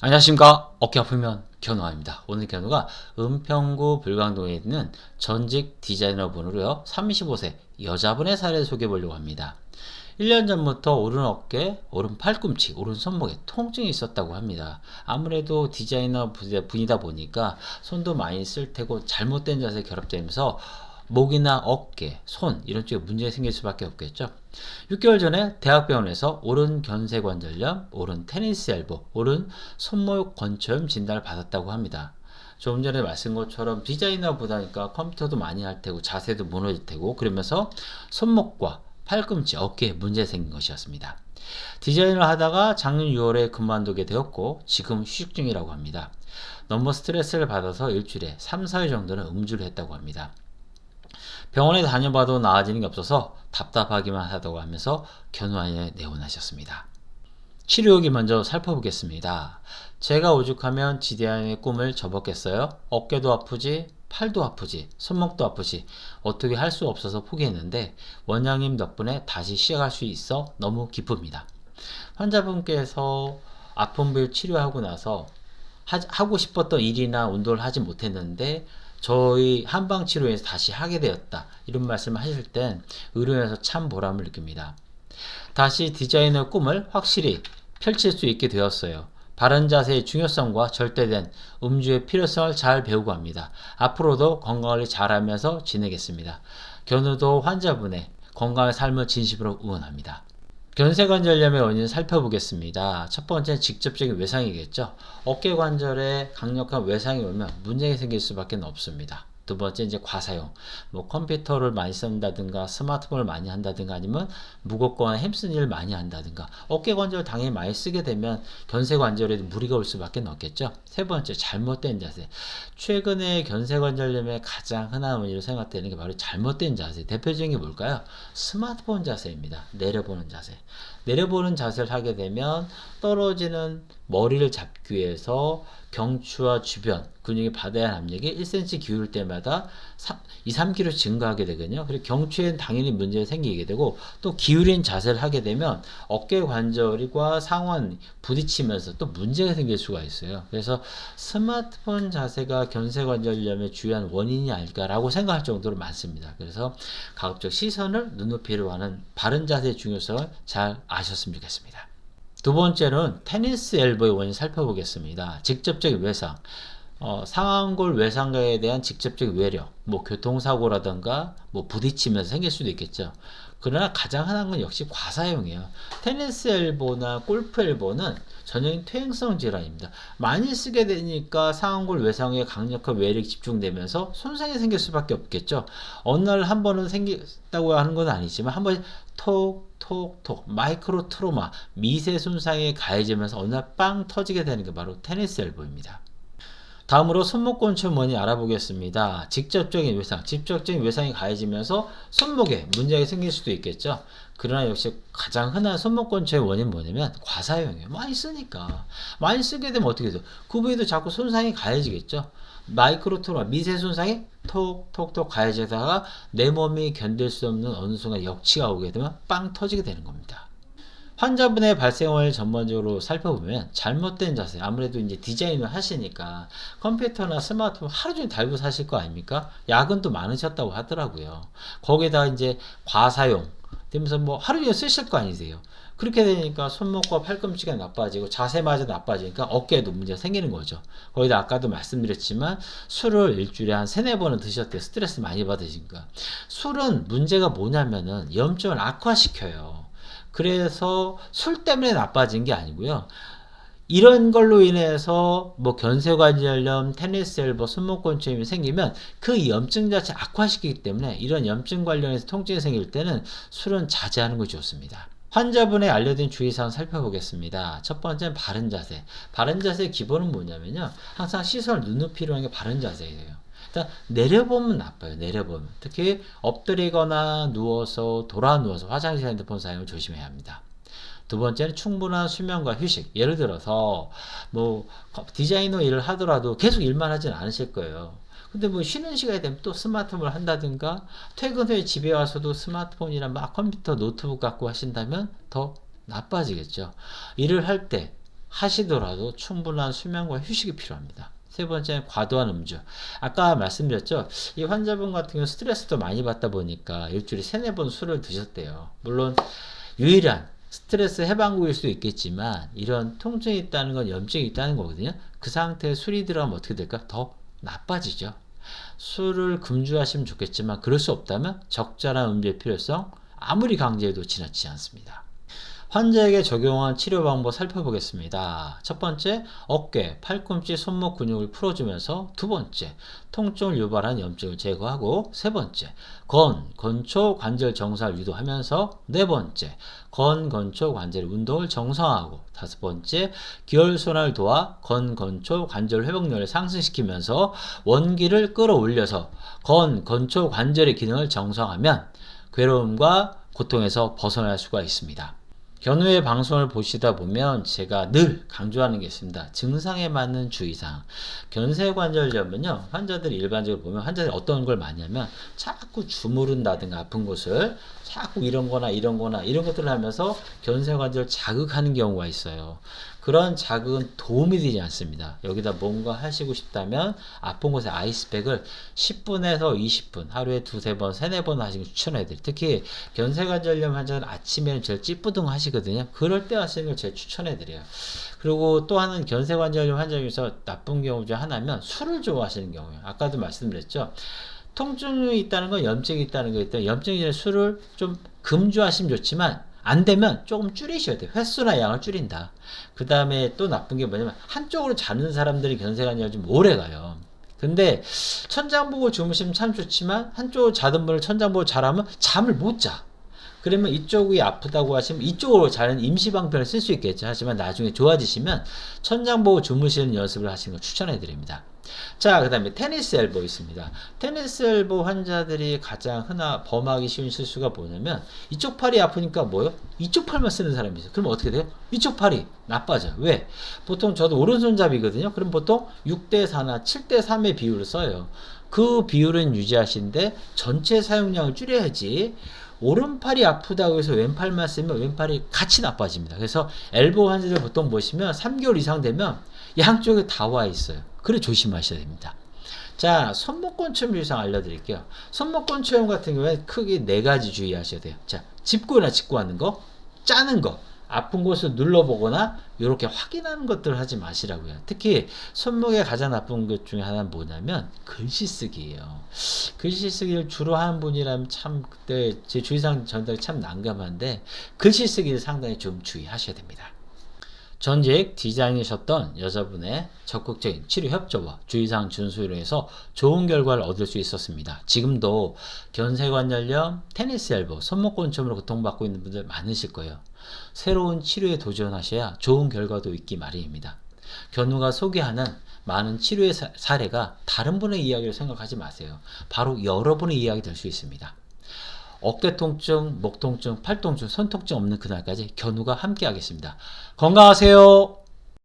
안녕하십니까. 어깨 아프면 견우입니다. 오늘 견우가 은평구 불광동에 있는 전직 디자이너분으로요 35세 여자분의 사례를 소개해 보려고 합니다. 1년 전부터 오른 어깨, 오른 팔꿈치, 오른 손목에 통증이 있었다고 합니다. 아무래도 디자이너 분이다 보니까 손도 많이 쓸 테고 잘못된 자세 결합되면서 목이나 어깨, 손 이런 쪽에 문제가 생길 수밖에 없겠죠. 6개월 전에 대학병원에서 오른 견쇄관절염, 오른 테니스 엘보, 오른 손목 건초염 진단을 받았다고 합니다. 조금 전에 말씀한 것처럼 디자이너 보다니까 컴퓨터도 많이 할 테고 자세도 무너질 테고 그러면서 손목과 팔꿈치, 어깨에 문제 생긴 것이었습니다. 디자인을 하다가 작년 6월에 그만두게 되었고 지금 휴직 중이라고 합니다. 너무 스트레스를 받아서 일주일에 3, 4일 정도는 음주를 했다고 합니다. 병원에 다녀봐도 나아지는 게 없어서 답답하기만 하다고 하면서 견우한에 내원하셨습니다. 치료 후기 먼저 살펴보겠습니다. 제가 오죽하면 지대한의 꿈을 접었겠어요? 어깨도 아프지, 팔도 아프지, 손목도 아프지 어떻게 할 수 없어서 포기했는데 원장님 덕분에 다시 시작할 수 있어 너무 기쁩니다. 환자분께서 아픈 부위를 치료하고 나서 하고 싶었던 일이나 운동을 하지 못했는데 저희 한방치료에서 다시 하게 되었다 이런 말씀을 하실 땐 의료인에서 참 보람을 느낍니다. 다시 디자이너 꿈을 확실히 펼칠 수 있게 되었어요. 바른 자세의 중요성과 절대된 음주의 필요성을 잘 배우고 합니다. 앞으로도 건강관리 잘하면서 지내겠습니다. 견우도 환자분의 건강한 삶을 진심으로 응원합니다. 견쇄관절염의 원인을 살펴보겠습니다. 첫 번째는 직접적인 외상이겠죠. 어깨관절에 강력한 외상이 오면 문제가 생길 수밖에 없습니다. 두 번째 이제 과사용, 컴퓨터를 많이 쓴다든가 스마트폰을 많이 한다든가 아니면 무겁거나 힘쓰는 일을 많이 한다든가 어깨관절을 당연히 많이 쓰게 되면 견쇄관절에도 무리가 올 수밖에 없겠죠. 세 번째 잘못된 자세. 최근에 견쇄관절염의 가장 흔한 원인으로 생각되는 게 바로 잘못된 자세. 대표적인 게 뭘까요? 스마트폰 자세입니다. 내려보는 자세. 내려보는 자세를 하게 되면 떨어지는 머리를 잡기 위해서 경추와 주변 근육의 받아야 하는 압력이 1cm 기울일 때마다 2, 3kg 증가하게 되거든요. 그리고 경추에는 당연히 문제가 생기게 되고 또 기울인 자세를 하게 되면 어깨 관절과 상완 부딪히면서 또 문제가 생길 수가 있어요. 그래서 스마트폰 자세가 견쇄관절염의 주요한 원인이 아닐까라고 생각할 정도로 많습니다. 그래서 가급적 시선을 눈높이로 하는 바른 자세의 중요성을 잘 아셨으면 좋겠습니다. 두 번째는 테니스 엘보의 원인 살펴보겠습니다. 직접적인 외상, 상완골 외상각에 대한 직접적인 외력, 교통사고라든가 부딪히면서 생길 수도 있겠죠. 그러나 가장 흔한 건 역시 과사용이에요. 테니스 엘보나 골프 엘보는 전형적인 퇴행성 질환입니다. 많이 쓰게 되니까 상완골 외상에 강력한 외력이 집중되면서 손상이 생길 수밖에 없겠죠. 어느 날 한 번은 생겼다고 하는 건 아니지만 한 번 톡톡톡 마이크로 트로마 미세 손상이 가해지면서 어느 날 빵 터지게 되는 게 바로 테니스 엘보입니다. 다음으로 손목건초염 원인 알아보겠습니다. 직접적인 외상이 가해지면서 손목에 문제가 생길 수도 있겠죠. 그러나 역시 가장 흔한 손목건초염 원인 뭐냐면 과사용이에요. 많이 쓰니까. 많이 쓰게 되면 어떻게 돼요? 그 부위도 자꾸 손상이 가해지겠죠. 마이크로트로마 미세 손상이 톡톡톡 가해지다가 내 몸이 견딜 수 없는 어느 순간 역치가 오게 되면 빵 터지게 되는 겁니다. 환자분의 발생을 전반적으로 살펴보면 잘못된 자세, 아무래도 이제 디자인을 하시니까 컴퓨터나 스마트폰 하루 종일 달고 사실 거 아닙니까? 야근도 많으셨다고 하더라고요. 거기에다 이제 과사용 되면서 하루 종일 쓰실 거 아니세요? 그렇게 되니까 손목과 팔꿈치가 나빠지고 자세마저 나빠지니까 어깨에도 문제가 생기는 거죠. 거기다 아까도 말씀드렸지만 술을 일주일에 한 3, 4번은 드셨대요. 스트레스 많이 받으시니까. 술은 문제가 뭐냐면은 염증을 악화시켜요. 그래서 술 때문에 나빠진 게 아니고요. 이런 걸로 인해서 견쇄관절염, 테니스 엘보, 손목건초염이 생기면 그 염증 자체 악화시키기 때문에 이런 염증 관련해서 통증이 생길 때는 술은 자제하는 것이 좋습니다. 환자분의 알려진 주의사항 살펴보겠습니다. 첫 번째는 바른 자세. 바른 자세의 기본은 뭐냐면요. 항상 시선을 눈높이로 하는 게 바른 자세예요. 일단 내려보면 나빠요. 내려보면. 특히 엎드리거나 누워서 돌아 누워서 화장실 핸드폰 사용을 조심해야 합니다. 두 번째는 충분한 수면과 휴식. 예를 들어서 디자이너 일을 하더라도 계속 일만 하진 않으실 거예요. 근데 쉬는 시간이 되면 또 스마트폰을 한다든가 퇴근 후에 집에 와서도 스마트폰이나 컴퓨터 노트북 갖고 하신다면 더 나빠지겠죠. 일을 할 때 하시더라도 충분한 수면과 휴식이 필요합니다. 세 번째는 과도한 음주. 아까 말씀드렸죠. 이 환자분 같은 경우 스트레스도 많이 받다 보니까 일주일에 3-4번 술을 드셨대요. 물론 유일한 스트레스 해방구일 수도 있겠지만 이런 통증이 있다는 건 염증이 있다는 거거든요. 그 상태에 술이 들어가면 어떻게 될까? 더 나빠지죠. 술을 금주하시면 좋겠지만 그럴 수 없다면 적절한 음주의 필요성 아무리 강제해도 지나치지 않습니다. 환자에게 적용한 치료 방법 살펴보겠습니다. 첫 번째, 어깨, 팔꿈치, 손목 근육을 풀어주면서 두 번째, 통증을 유발한 염증을 제거하고 세 번째, 건초 관절 정상을 유도하면서 네 번째, 건초 관절 운동을 정상화하고 다섯 번째, 기혈순환을 도와 건초 관절 회복력을 상승시키면서 원기를 끌어올려서 건초 관절의 기능을 정상화하면 괴로움과 고통에서 벗어날 수가 있습니다. 견우의 방송을 보시다 보면 제가 늘 강조하는 게 있습니다. 증상에 맞는 주의사항. 견쇄관절염은요, 환자들이 일반적으로 보면 환자들이 어떤 걸 많이 하면 자꾸 주무른다든가 아픈 곳을 자꾸 이런 거나 이런 것들을 하면서 견쇄관절을 자극하는 경우가 있어요. 그런 자극은 도움이 되지 않습니다. 여기다 뭔가 하시고 싶다면 아픈 곳에 아이스팩을 10분에서 20분, 하루에 2-3번, 3-4번 하시는 걸 추천해드려요. 특히 견쇄관절염 환자는 아침에는 제일 찌뿌둥 하시거든요. 그럴 때 하시는 걸 제일 추천해드려요. 그리고 또 하나는 견쇄관절염 환자 중에서 나쁜 경우 중 하나면 술을 좋아하시는 경우예요. 아까도 말씀드렸죠. 통증이 있다는 건 염증이 있다는 거기 때문에 염증이 전에 술을 좀 금주하시면 좋지만 안 되면 조금 줄이셔야 돼요. 횟수나 양을 줄인다. 그 다음에 또 나쁜 게 뭐냐면 한쪽으로 자는 사람들이 견쇄관절이 좀 오래 가요. 근데 천장 보고 주무시면 참 좋지만 한쪽으로 자던 분을 천장 보고 자라면 잠을 못 자. 그러면 이쪽이 아프다고 하시면 이쪽으로 자는 임시방편을 쓸 수 있겠죠. 하지만 나중에 좋아지시면 천장 보고 주무시는 연습을 하시는 걸 추천해 드립니다. 자, 그 다음에 테니스 엘보 있습니다. 테니스 엘보 환자들이 가장 범하기 쉬운 실수가 뭐냐면 이쪽 팔이 아프니까 뭐요? 이쪽 팔만 쓰는 사람이 있어요. 그럼 어떻게 돼요? 이쪽 팔이 나빠져요. 왜? 보통 저도 오른손잡이거든요. 그럼 보통 6대4나 7대3의 비율을 써요. 그 비율은 유지하시는데 전체 사용량을 줄여야지 오른팔이 아프다고 해서 왼팔만 쓰면 왼팔이 같이 나빠집니다. 그래서 엘보 환자들 보통 보시면 3개월 이상 되면 양쪽에 다 와 있어요. 그래 조심하셔야 됩니다. 자, 손목건초염 주의사항 알려드릴게요. 손목건초염 같은 경우에 크게 4가지 주의하셔야 돼요. 자, 짚고 하는 거, 짜는 거, 아픈 곳을 눌러보거나 이렇게 확인하는 것들을 하지 마시라고요. 특히 손목에 가장 나쁜 것 중에 하나는 뭐냐면 글씨 쓰기예요. 글씨 쓰기를 주로 하는 분이라면 참 그때 제 주의사항 전달이 참 난감한데 글씨 쓰기를 상당히 좀 주의하셔야 됩니다. 전직 디자인이셨던 여자분의 적극적인 치료 협조와 주의사항 준수로 해서 좋은 결과를 얻을 수 있었습니다. 지금도 견쇄관절염, 테니스 엘보, 손목건초염으로 고통받고 있는 분들 많으실 거예요. 새로운 치료에 도전하셔야 좋은 결과도 있기 마련입니다. 견우가 소개하는 많은 치료의 사례가 다른 분의 이야기를 생각하지 마세요. 바로 여러분의 이야기 될 수 있습니다. 어깨 통증, 목 통증, 팔 통증, 손 통증 없는 그날까지 견우가 함께 하겠습니다. 건강하세요.